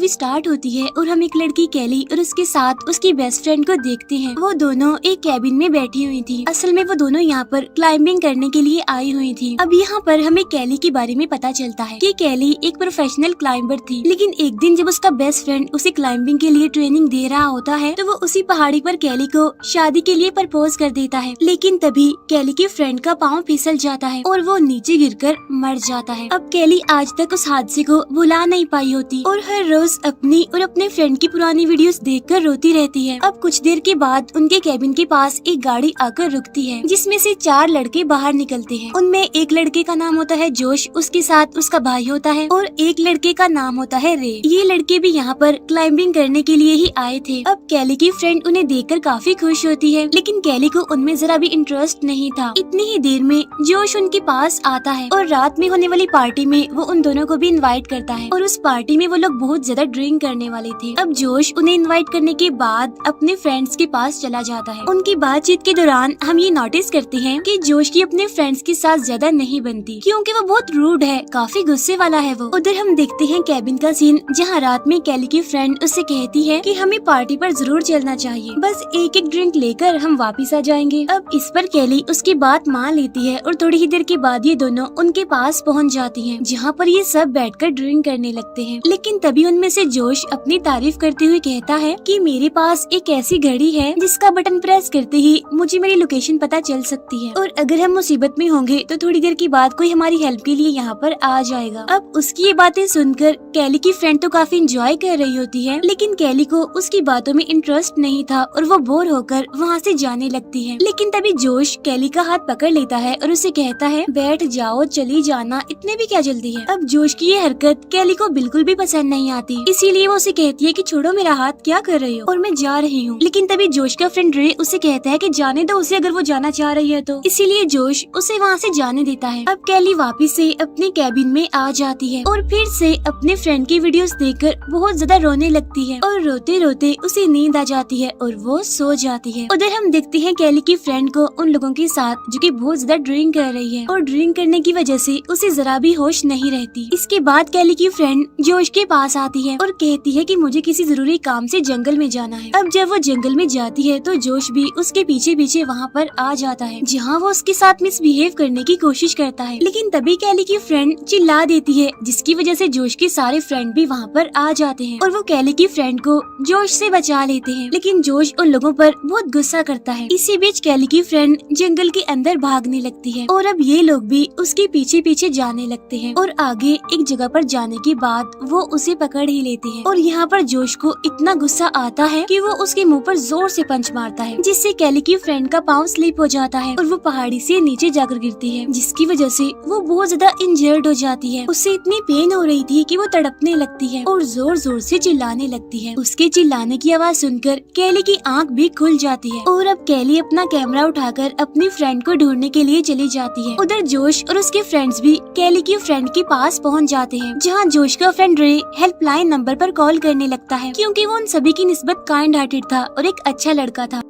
Movie start होती है और हम एक लड़की कैली और उसके साथ उसकी बेस्ट फ्रेंड को देखते हैं। वो दोनों एक कैबिन में बैठी हुई थी। असल में वो दोनों यहाँ पर क्लाइंबिंग करने के लिए आई हुई थी। अब यहाँ पर हमें कैली के बारे में पता चलता है कि कैली एक प्रोफेशनल क्लाइंबर थी, लेकिन एक दिन जब उसका बेस्ट फ्रेंड उसे क्लाइंबिंग के लिए ट्रेनिंग दे रहा होता है तो वो उसी पहाड़ी पर कैली को शादी के लिए प्रपोज कर देता है। लेकिन तभी कैली के फ्रेंड का पाँव फिसल जाता है और वो नीचे गिरकर मर जाता है। अब कैली आज तक उस हादसे को भुला नहीं पाई होती और हर रोज अपनी और अपने फ्रेंड की पुरानी वीडियोस देखकर रोती रहती है। अब कुछ देर के बाद उनके कैबिन के पास एक गाड़ी आकर रुकती है, जिसमें से 4 लड़के बाहर निकलते हैं। उनमें एक लड़के का नाम होता है जोश, उसके साथ उसका भाई होता है और एक लड़के का नाम होता है रे। ये लड़के भी यहाँ पर क्लाइंबिंग करने के लिए ही आए थे। अब कैली की फ्रेंड उन्हें देखकर काफी खुश होती है, लेकिन कैली को उनमें जरा भी इंटरेस्ट नहीं था। इतनी ही देर में जोश उनके पास आता है और रात में होने वाली पार्टी में वो उन दोनों को भी इनवाइट करता है और उस पार्टी में वो लोग बहुत ज्यादा ड्रिंक करने वाले थे। अब जोश उन्हें इनवाइट करने के बाद अपने फ्रेंड्स के पास चला जाता है। उनकी बातचीत के दौरान हम ये नोटिस करते हैं कि जोश की अपने फ्रेंड्स के साथ ज्यादा नहीं बनती, क्योंकि वो बहुत रूड है, काफी गुस्से वाला है वो। उधर हम देखते हैं कैबिन का सीन, जहाँ रात में कैली की फ्रेंड उससे कहती है कि हमें पार्टी पर जरूर चलना चाहिए, बस एक एक ड्रिंक लेकर हम वापिस आ जाएंगे। अब इस पर कैली उसकी बात मान लेती है और थोड़ी ही देर के बाद ये दोनों उनके पास पहुँच जाती है, जहाँ पर ये सब बैठकर ड्रिंक करने लगते हैं। लेकिन तभी उनमें से जोश अपनी तारीफ करते हुए कहता है कि मेरे पास एक ऐसी घड़ी है जिसका बटन प्रेस करते ही मुझे मेरी लोकेशन पता चल सकती है और अगर हम मुसीबत में होंगे तो थोड़ी देर के बाद कोई हमारी हेल्प के लिए यहाँ पर आ जाएगा। अब उसकी ये बातें सुनकर कैली की फ्रेंड तो काफी एंजॉय कर रही होती है, लेकिन कैली को उसकी बातों में इंटरेस्ट नहीं था और वो बोर होकर वहाँ से जाने लगती है। लेकिन तभी जोश कैली का हाथ पकड़ लेता है और उसे कहता है बैठ जाओ, चली जाना, इतने भी क्या जल्दी है। अब जोश की ये हरकत कैली को बिल्कुल भी पसंद नहीं आती, इसीलिए वो उसे कहती है कि छोड़ो मेरा हाथ, क्या कर रही हो, और मैं जा रही हूँ। लेकिन तभी जोश का फ्रेंड रे उसे कहता है कि जाने दो उसे, अगर वो जाना चाह रही है तो। इसीलिए जोश उसे वहाँ से जाने देता है। अब कैली वापिस से अपने कैबिन में आ जाती है और फिर से अपने फ्रेंड की वीडियोस देखकर बहुत ज्यादा रोने लगती है और रोते रोते उसे नींद आ जाती है और वो सो जाती है। उधर हम देखते हैं कैली की फ्रेंड को उन लोगों के साथ जो कि बहुत ज्यादा ड्रिंक कर रही है और ड्रिंक करने की वजह से उसे जरा भी होश नहीं रहती। इसके बाद कैली की फ्रेंड जोश के पास आती है और कहती है कि मुझे किसी जरूरी काम से जंगल में जाना है। अब जब वो जंगल में जाती है तो जोश भी उसके पीछे पीछे वहाँ पर आ जाता है, जहाँ वो उसके साथ मिसबिहेव करने की कोशिश करता है। लेकिन तभी कैली की फ्रेंड चिल्ला देती है, जिसकी वजह से जोश के सारे फ्रेंड भी वहाँ पर आ जाते हैं और वो कैली की फ्रेंड को जोश से बचा लेते हैं। लेकिन जोश उन लोगों पर बहुत गुस्सा करता है। इसी बीच कैली की फ्रेंड जंगल के अंदर भागने लगती है और अब ये लोग भी उसके पीछे पीछे जाने लगते हैं और आगे एक जगह पर जाने के बाद वो उसे पकड़ ही लेते हैं। और यहाँ पर जोश को इतना गुस्सा आता है कि वो उसके मुंह पर जोर से पंच मारता है, जिससे कैली की फ्रेंड का पाँव स्लिप हो जाता है और वो पहाड़ी से नीचे जाकर गिरती है, जिसकी वजह से वो बहुत ज्यादा इंजर्ड हो जाती है। उससे इतनी पेन हो रही थी कि वो तड़पने लगती है और जोर जोर से चिल्लाने लगती है। उसके चिल्लाने की आवाज सुनकर कैली की आंख भी खुल जाती है और अब कैली अपना कैमरा उठाकर अपनी फ्रेंड को ढूंढने के लिए चली जाती है। उधर जोश और उसके फ्रेंड्स भी कैली की फ्रेंड के पास पहुंच जाते हैं, जहां जोश का फ्रेंड रे हेल्पलाइन नंबर पर कॉल करने लगता है, क्योंकि वो उन सभी की निस्बत काइंड हार्टेड था और एक अच्छा लड़का था।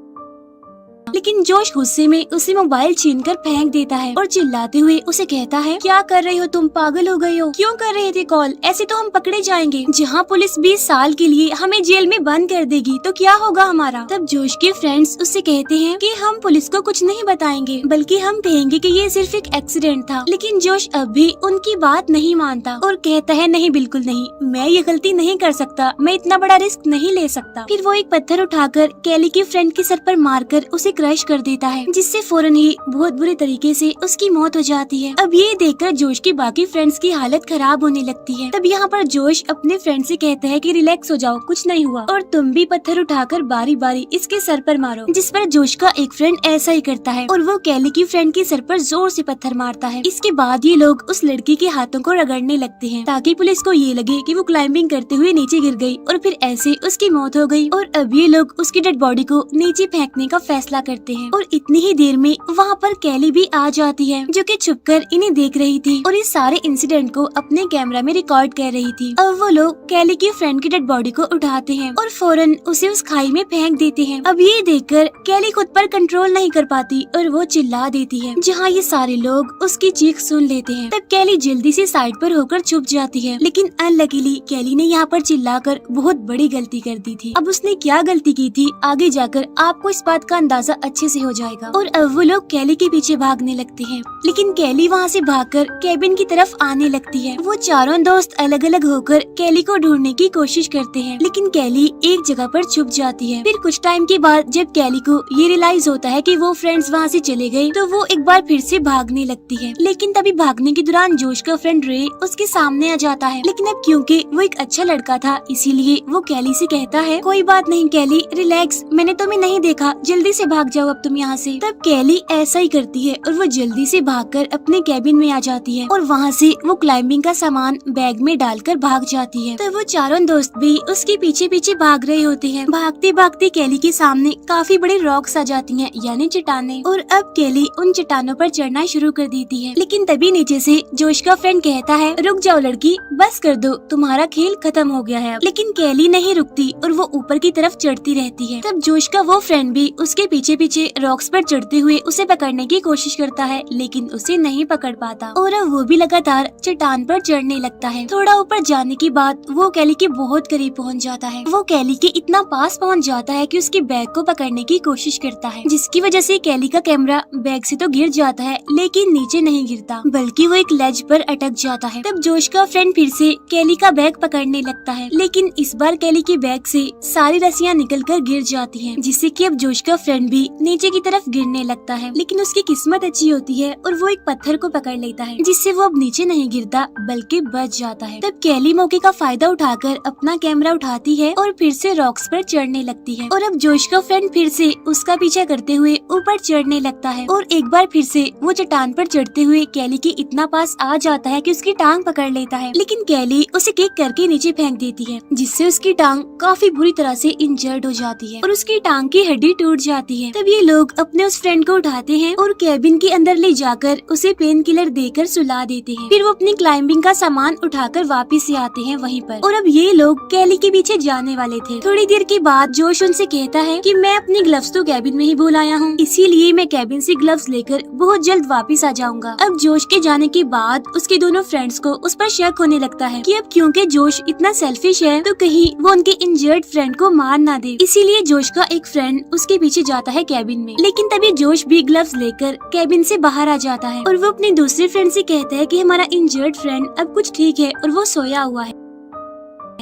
लेकिन जोश गुस्से में उसे मोबाइल छीनकर फेंक देता है और चिल्लाते हुए उसे कहता है क्या कर रही हो तुम, पागल हो गई हो, क्यों कर रहे थे कॉल, ऐसे तो हम पकड़े जाएंगे। जहाँ पुलिस 20 साल के लिए हमें जेल में बंद कर देगी तो क्या होगा हमारा। तब जोश के फ्रेंड्स उससे कहते हैं कि हम पुलिस को कुछ नहीं बताएंगे, बल्कि हम कहेंगे कि ये सिर्फ एक एक्सीडेंट था। लेकिन जोश अब भी उनकी बात नहीं मानता और कहता है नहीं, बिल्कुल नहीं, मैं ये गलती नहीं कर सकता, मैं इतना बड़ा रिस्क नहीं ले सकता। फिर वो एक पत्थर उठाकर कैली की फ्रेंड के सर पर मारकर उसे क्रश कर देता है, जिससे फौरन ही बहुत बुरे तरीके से उसकी मौत हो जाती है। अब ये देखकर जोश की बाकी फ्रेंड्स की हालत खराब होने लगती है। तब यहाँ पर जोश अपने फ्रेंड से कहता है कि रिलैक्स हो जाओ, कुछ नहीं हुआ, और तुम भी पत्थर उठाकर बारी बारी इसके सर पर मारो। जिस पर जोश का एक फ्रेंड ऐसा ही करता है और वो कैली की फ्रेंड के सर पर जोर से पत्थर मारता है। इसके बाद ये लोग उस लड़की के हाथों को रगड़ने लगते हैं, ताकि पुलिस को ये लगे कि वो क्लाइंबिंग करते हुए नीचे गिर गई और फिर ऐसे उसकी मौत हो गई। और अब ये लोग उसकी डेड बॉडी को नीचे फेंकने का फैसला करते हैं और इतनी ही देर में वहाँ पर कैली भी आ जाती है, जो कि छुपकर इन्हें देख रही थी और इस सारे इंसिडेंट को अपने कैमरा में रिकॉर्ड कर रही थी। अब वो लोग कैली की फ्रेंड की डेड बॉडी को उठाते हैं और फौरन उसे उस खाई में फेंक देते हैं। अब ये देखकर कैली खुद पर कंट्रोल नहीं कर पाती और वो चिल्ला देती है, जहाँ ये सारे लोग उसकी चीख सुन लेते हैं। तब कैली जल्दी से साइड पर होकर छुप जाती है, लेकिन अनलकीली कैली ने यहाँ पर चिल्लाकर बहुत बड़ी गलती कर दी थी। अब उसने क्या गलती की थी आगे जाकर आपको इस बात का अंदाजा अच्छे से हो जाएगा। और अब वो लोग कैली के पीछे भागने लगते हैं, लेकिन कैली वहाँ से भागकर केबिन की तरफ आने लगती है। वो चारों दोस्त अलग अलग होकर कैली को ढूंढने की कोशिश करते हैं, लेकिन कैली एक जगह पर छुप जाती है। फिर कुछ टाइम के बाद जब कैली को ये रियलाइज होता है कि वो फ्रेंड्स वहाँ से चले गए, तो वो एक बार फिर से भागने लगती है। लेकिन तभी भागने के दौरान जोश का फ्रेंड रे उसके सामने आ जाता है, लेकिन अब क्योंकि वो एक अच्छा लड़का था इसीलिए वो कैली से कहता है, कोई बात नहीं कैली, रिलैक्स, मैंने तुम्हें नहीं देखा, जल्दी से भाग जाओ अब तुम यहाँ से। तब कैली ऐसा ही करती है और वो जल्दी से भागकर अपने कैबिन में आ जाती है और वहाँ से वो क्लाइंबिंग का सामान बैग में डालकर भाग जाती है। तो वो चारों दोस्त भी उसके पीछे पीछे भाग रहे होते हैं। भागते भागते कैली के सामने काफी बड़ी रॉक्स आ जाती हैं, यानी चट्टानें, और अब कैली उन चट्टानों पर चढ़ना शुरू कर देती है। लेकिन तभी नीचे से जोश का फ्रेंड कहता है, रुक जाओ लड़की, बस कर दो, तुम्हारा खेल खत्म हो गया है। लेकिन कैली नहीं रुकती और वो ऊपर की तरफ चढ़ती रहती है। तब जोश का वो फ्रेंड भी उसके पीछे पीछे रॉक्स पर चढ़ते हुए उसे पकड़ने की कोशिश करता है, लेकिन उसे नहीं पकड़ पाता और अब वो भी लगातार चट्टान पर चढ़ने लगता है। थोड़ा ऊपर जाने के बाद वो कैली के बहुत करीब पहुंच जाता है। वो कैली के इतना पास पहुंच जाता है कि उसके बैग को पकड़ने की कोशिश करता है, जिसकी वजह से कैली का कैमरा बैग से तो गिर जाता है, लेकिन नीचे नहीं गिरता बल्कि वो एक लेज पर अटक जाता है। तब जोश का फ्रेंड फिर से कैली का बैग पकड़ने लगता है, लेकिन इस बार कैली के बैग से सारी रस्सियाँ निकलकर गिर जाती हैं, जिससे कि अब जोश का फ्रेंड भी नीचे की तरफ गिरने लगता है। लेकिन उसकी किस्मत अच्छी होती है और वो एक पत्थर को पकड़ लेता है, जिससे वो अब नीचे नहीं गिरता बल्कि बच जाता है। तब कैली मौके का फायदा उठाकर अपना कैमरा उठाती है और फिर से रॉक्स पर चढ़ने लगती है और अब जोश का फ्रेंड फिर से उसका पीछा करते हुए ऊपर चढ़ने लगता है और एक बार फिर से वो चट्टान पर चढ़ते हुए कैली के इतना पास आ जाता है कि उसकी टांग पकड़ लेता है। लेकिन कैली उसे किक करके नीचे फेंक देती है, जिससे उसकी टांग काफी बुरी तरह से इंजर्ड हो जाती है और उसकी टांग की हड्डी टूट जाती है। तब ये लोग अपने उस फ्रेंड को उठाते हैं और कैबिन के अंदर ले जाकर उसे पेन किलर देकर सुला देते हैं। फिर वो अपनी क्लाइंबिंग का सामान उठाकर वापिस से आते हैं वहीं पर और अब ये लोग कैली के पीछे जाने वाले थे। थोड़ी देर के बाद जोश उनसे कहता है कि मैं अपनी ग्लव्स तो कैबिन में ही भूल आया हूँ, इसीलिए मैं कैबिन से ग्लव्स लेकर बहुत जल्द वापस आ जाऊंगा। अब जोश के जाने के बाद उसके दोनों फ्रेंड्स को उस पर शक होने लगता है कि अब क्योंकि जोश इतना सेल्फिश है तो कहीं वो उनके इंजर्ड फ्रेंड को मार ना दे, इसीलिए जोश का एक फ्रेंड उसके पीछे जाता है कैबिन में। लेकिन तभी जोश भी ग्लव्स लेकर कैबिन से बाहर आ जाता है और वो अपने दूसरे फ्रेंड से कहता है कि हमारा इंजर्ड फ्रेंड अब कुछ ठीक है और वो सोया हुआ है।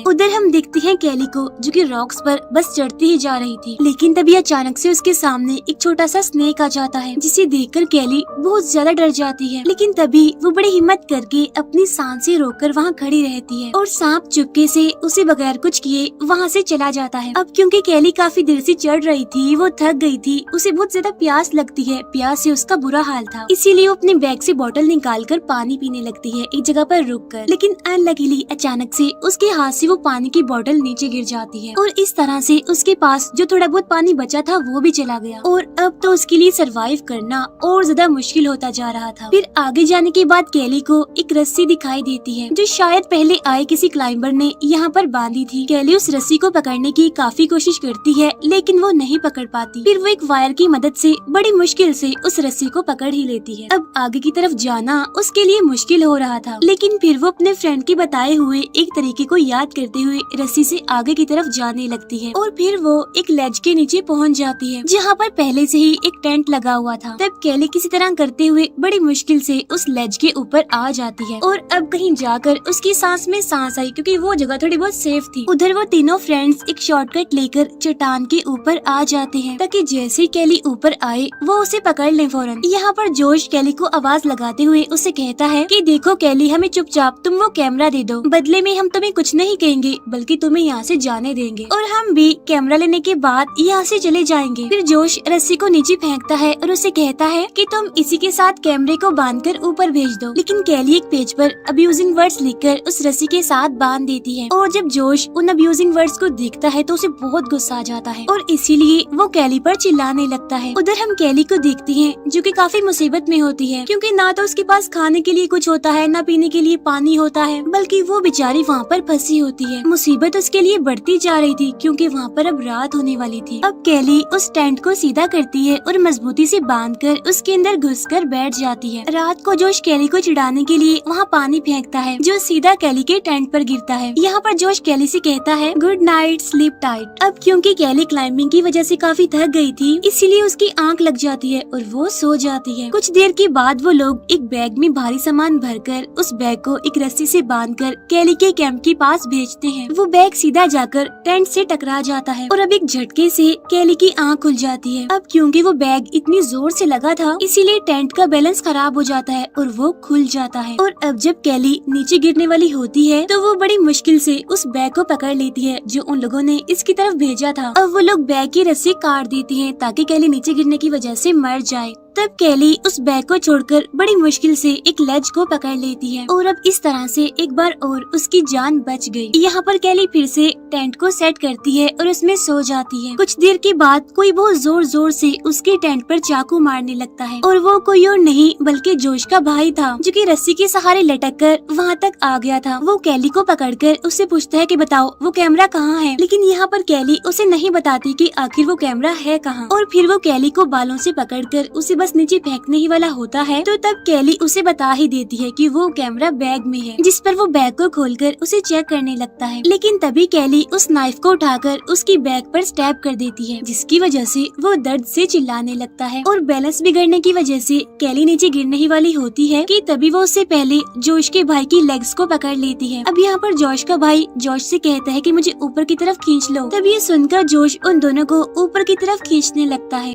उधर हम देखते हैं कैली को, जो कि रॉक्स पर बस चढ़ती ही जा रही थी, लेकिन तभी अचानक से उसके सामने एक छोटा सा स्नेक आ जाता है, जिसे देखकर कैली बहुत ज्यादा डर जाती है। लेकिन तभी वो बड़ी हिम्मत करके अपनी सांसें रोककर वहाँ खड़ी रहती है और सांप चुपके से उसे बगैर कुछ किए वहाँ से चला जाता है। अब क्योंकि कैली काफी देर से चढ़ रही थी, वो थक गई थी, उसे बहुत ज्यादा प्यास लगती है, प्यास से उसका बुरा हाल था, इसीलिए वो अपने बैग से बोतल निकाल कर पानी पीने लगती है एक जगह पर रुक कर। लेकिन अनलकीली अचानक से उसके हाथ से वो पानी की बोतल नीचे गिर जाती है और इस तरह से उसके पास जो थोड़ा बहुत पानी बचा था वो भी चला गया और अब तो उसके लिए सरवाइव करना और ज्यादा मुश्किल होता जा रहा था। फिर आगे जाने के बाद कैली को एक रस्सी दिखाई देती है, जो शायद पहले आए किसी क्लाइंबर ने यहाँ पर बांधी थी। कैली उस रस्सी को पकड़ने की काफी कोशिश करती है, लेकिन वो नहीं पकड़ पाती। फिर वो एक वायर की मदद से बड़ी मुश्किल से उस रस्सी को पकड़ ही लेती है। अब आगे की तरफ जाना उसके लिए मुश्किल हो रहा था, लेकिन फिर वो अपने फ्रेंड के बताए हुए एक तरीके को याद करते हुए रस्सी से आगे की तरफ जाने लगती है और फिर वो एक लेज के नीचे पहुंच जाती है, जहाँ पर पहले से ही एक टेंट लगा हुआ था। तब कैली किसी तरह करते हुए बड़ी मुश्किल से उस लेज के ऊपर आ जाती है और अब कहीं जाकर उसकी सांस में सांस आई, क्योंकि वो जगह थोड़ी बहुत सेफ थी। उधर वो तीनों फ्रेंड्स एक शॉर्टकट लेकर चट्टान के ऊपर आ जाते हैं, ताकि जैसे कैली ऊपर आए वो उसे पकड़ ले फौरन। यहाँ पर जोश कैली को आवाज लगाते हुए उसे कहता है कि देखो कैली, हमें चुपचाप तुम वो कैमरा दे दो, बदले में हम तुम्हें कुछ नहीं कहेंगे बल्कि तुम्हें यहाँ से जाने देंगे और हम भी कैमरा लेने के बाद यहाँ से चले जाएंगे। फिर जोश रस्सी को नीचे फेंकता है और उसे कहता है कि तुम इसी के साथ कैमरे को बांधकर ऊपर भेज दो। लेकिन कैली एक पेज पर अब्यूजिंग वर्ड्स लिखकर उस रस्सी के साथ बांध देती है और जब जोश उन अब्यूजिंग वर्ड्स को देखता है तो उसे बहुत गुस्सा आ जाता है और इसीलिए वो कैली पर चिल्लाने लगता है। उधर हम कैली को देखते हैं जो कि काफी मुसीबत में होती है क्योंकि ना तो उसके पास खाने के लिए कुछ होता है, ना पीने के लिए पानी होता है, बल्कि वो बेचारी वहाँ पर फंसी होती है। मुसीबत उसके लिए बढ़ती जा रही थी क्योंकि वहाँ पर अब रात होने वाली थी। अब कैली उस टेंट को सीधा करती है और मजबूती से बांधकर उसके अंदर घुसकर बैठ जाती है। रात को जोश कैली को चिढ़ाने के लिए वहाँ पानी फेंकता है जो सीधा कैली के टेंट पर गिरता है। यहाँ पर जोश कैली से कहता है गुड नाइट, स्लीप टाइट। अब क्योंकि कैली क्लाइंबिंग की वजह से काफी थक गई थी इसीलिए उसकी आंख लग जाती है और वो सो जाती है। कुछ देर के बाद वो लोग एक बैग में भारी सामान भरकर उस बैग को एक रस्सी से बांधकर कैली के कैंप के पास भेजते हैं। वो बैग सीधा जाकर टेंट से टकरा जाता है और अब एक झटके से कैली की आंख खुल जाती है। अब क्योंकि वो बैग इतनी जोर से लगा था इसीलिए टेंट का बैलेंस खराब हो जाता है और वो खुल जाता है। और अब जब कैली नीचे गिरने वाली होती है तो वो बड़ी मुश्किल से उस बैग को पकड़ लेती है जो उन लोगों ने इसकी तरफ भेजा था। अब वो लोग बैग की रस्सी काट देती हैं ताकि कैली नीचे गिरने की वजह से मर जाए। तब कैली उस बैग को छोड़कर बड़ी मुश्किल से एक लेज को पकड़ लेती है और अब इस तरह से एक बार और उसकी जान बच गई। यहाँ पर कैली फिर से टेंट को सेट करती है और उसमें सो जाती है। कुछ देर के बाद कोई बहुत जोर जोर से उसके टेंट पर चाकू मारने लगता है और वो कोई और नहीं बल्कि जोश का भाई था जो कि रस्सी के सहारे लटक कर वहाँ तक आ गया था। वो कैली को पकड़कर उससे पूछता है कि बताओ वो कैमरा कहाँ है, लेकिन यहाँ पर कैली उसे नहीं बताती कि आखिर वो कैमरा है कहाँ। और फिर वो कैली को बालों से पकड़कर उसे बस नीचे फेंकने ही वाला होता है तो तब कैली उसे बता ही देती है कि वो कैमरा बैग में है, जिस पर वो बैग को खोलकर उसे चेक करने लगता है। लेकिन तभी कैली उस नाइफ को उठाकर उसकी बैग पर स्टैब कर देती है जिसकी वजह से वो दर्द से चिल्लाने लगता है और बैलेंस बिगड़ने की वजह से कैली नीचे गिरने ही वाली होती है कि तभी वो उससे पहले जोश के भाई की लेग्स को पकड़ लेती है। अब यहाँ पर जोश का भाई जोश से कहता है कि मुझे ऊपर की तरफ खींच लो। तब ये सुनकर जोश उन दोनों को ऊपर की तरफ खींचने लगता है।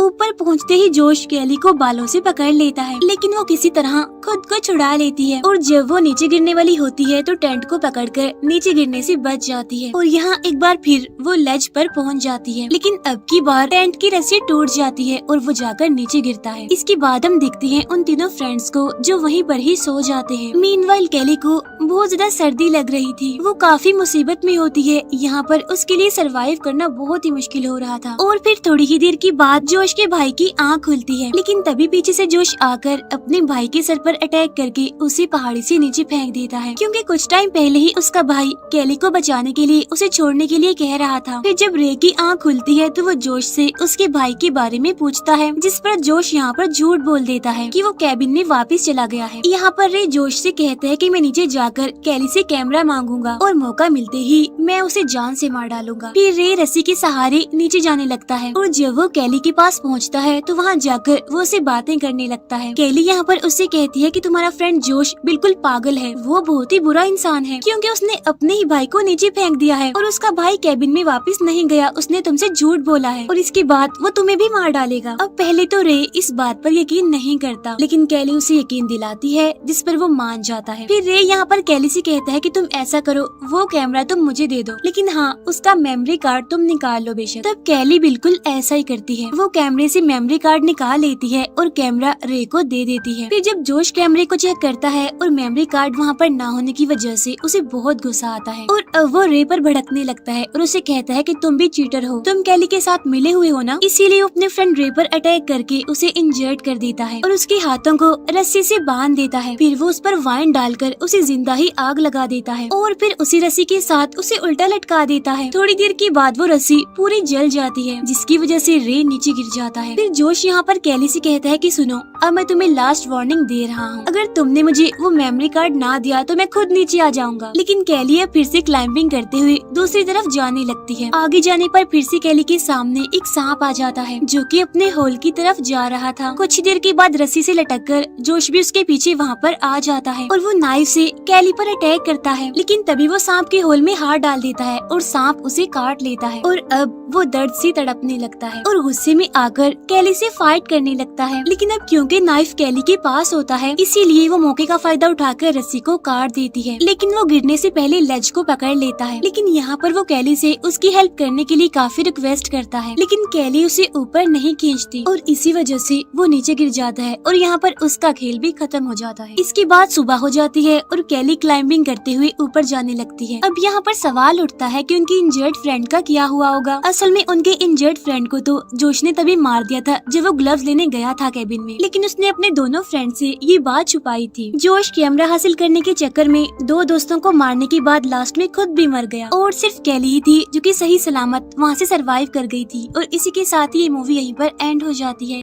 ऊपर पहुंचते ही जोश कैली को बालों से पकड़ लेता है लेकिन वो किसी तरह खुद को छुड़ा लेती है और जब वो नीचे गिरने वाली होती है तो टेंट को पकड़कर नीचे गिरने से बच जाती है और यहाँ एक बार फिर वो लेज पर पहुंच जाती है। लेकिन अब की बार टेंट की रस्सी टूट जाती है और वो जाकर नीचे गिरता है। इसके बाद हम देखते हैं उन तीनों फ्रेंड्स को जो वहीं पर ही सो जाते हैं। मीनवाइल कैली को बहुत ज्यादा सर्दी लग रही थी, वो काफी मुसीबत में होती है। यहाँ पर उसके लिए सरवाइव करना बहुत ही मुश्किल हो रहा था। और फिर थोड़ी ही देर के बाद जोश के भाई की आंख खुलती है लेकिन तभी पीछे से जोश आकर अपने भाई के सर पर अटैक करके उसे पहाड़ी से नीचे फेंक देता है क्योंकि कुछ टाइम पहले ही उसका भाई कैली को बचाने के लिए उसे छोड़ने के लिए कह रहा था। फिर जब रे की आंख खुलती है तो वो जोश से उसके भाई के बारे में पूछता है जिस पर जोश यहाँ पर झूठ बोल देता है कि वो कैबिन में वापस चला गया है। यहाँ पर रे जोश से कहता है कि मैं नीचे जाकर कैली से कैमरा मांगूंगा और मौका मिलते ही मैं उसे जान से मार डालूंगा। फिर रे रस्सी के सहारे नीचे जाने लगता है और जब वो कैली के पास पहुँचता है तो वहाँ जाकर वो उससे बातें करने लगता है। कैली यहाँ पर उससे कहती है कि तुम्हारा फ्रेंड जोश बिल्कुल पागल है, वो बहुत ही बुरा इंसान है क्योंकि उसने अपने ही भाई को नीचे फेंक दिया है और उसका भाई कैबिन में वापस नहीं गया, उसने तुमसे झूठ बोला है और इसके बाद वो तुम्हें भी मार डालेगा। अब पहले तो रे इस बात पर यकीन नहीं करता लेकिन कैली उसे यकीन दिलाती है जिस पर वो मान जाता है। फिर रे यहाँ पर कैली से कहता है कि तुम ऐसा करो, वो कैमरा तुम मुझे दे दो लेकिन हाँ उसका मेमोरी कार्ड तुम निकाल लो बेशक। तब कैली बिल्कुल ऐसा ही करती है, वो कैमरे से मेमोरी कार्ड निकाल लेती है और कैमरा रे को दे देती है। फिर जब जोश कैमरे को चेक करता है और मेमोरी कार्ड वहाँ पर ना होने की वजह से उसे बहुत गुस्सा आता है और वो रे पर भड़कने लगता है और उसे कहता है कि तुम भी चीटर हो, तुम कैली के साथ मिले हुए हो ना, इसीलिए वो अपने फ्रेंड रे पर अटैक करके उसे इंजर्ड कर देता है और उसके हाथों को रस्सी से बांध देता है। फिर वो उस पर वाइन डालकर उसे जिंदा ही आग लगा देता है और फिर उसी रस्सी के साथ उसे उल्टा लटका देता है। थोड़ी देर के बाद वो रस्सी पूरी जल जाती है जिसकी वजह से रे नीचे गिर जाता है। फिर जोश यहाँ पर कैली से कहता है कि सुनो, अब मैं तुम्हें लास्ट वार्निंग दे रहा हूँ, अगर तुमने मुझे वो मेमोरी कार्ड ना दिया तो मैं खुद नीचे आ जाऊंगा। लेकिन कैली अब फिर से क्लाइंबिंग करते हुए दूसरी तरफ जाने लगती है। आगे जाने पर फिर से कैली के सामने एक सांप आ जाता है जो कि अपने होल की तरफ जा रहा था। कुछ देर के बाद रस्सी से लटककर जोश भी उसके पीछे वहाँ पर आ जाता है और वो नाइफ से कैली पर अटैक करता है लेकिन तभी वो सांप के होल में हाथ डाल देता है और सांप उसे काट लेता है और अब वो दर्द से तड़पने लगता है और गुस्से में आकर कैली से फाइट करने लगता है। लेकिन अब क्योंकि नाइफ कैली के पास होता है इसीलिए वो मौके का फायदा उठाकर रस्सी को काट देती है, लेकिन वो गिरने से पहले लेज को पकड़ लेता है। लेकिन यहाँ पर वो कैली से उसकी हेल्प करने के लिए काफी रिक्वेस्ट करता है, लेकिन कैली उसे ऊपर नहीं खींचती और इसी वजह से वो नीचे गिर जाता है और यहाँ पर उसका खेल भी खत्म हो जाता है। इसके बाद सुबह हो जाती है और कैली क्लाइंबिंग करते हुए ऊपर जाने लगती है। अब यहाँ पर सवाल उठता है कि उनकी इंजर्ड फ्रेंड का क्या हुआ होगा। असल में उनके इंजर्ड फ्रेंड को तो जोश ने तभी मार दिया था जब वो ग्लव्स लेने गया था कैबिन में, लेकिन उसने अपने दोनों फ्रेंड से ये बात छुपाई थी। जोश कैमरा हासिल करने के चक्कर में दो दोस्तों को मारने के बाद लास्ट में खुद भी मर गया और सिर्फ कैली ही थी जो कि सही सलामत वहाँ से सरवाइव कर गई थी। और इसी के साथ ही ये मूवी यहीं पर एंड हो जाती है।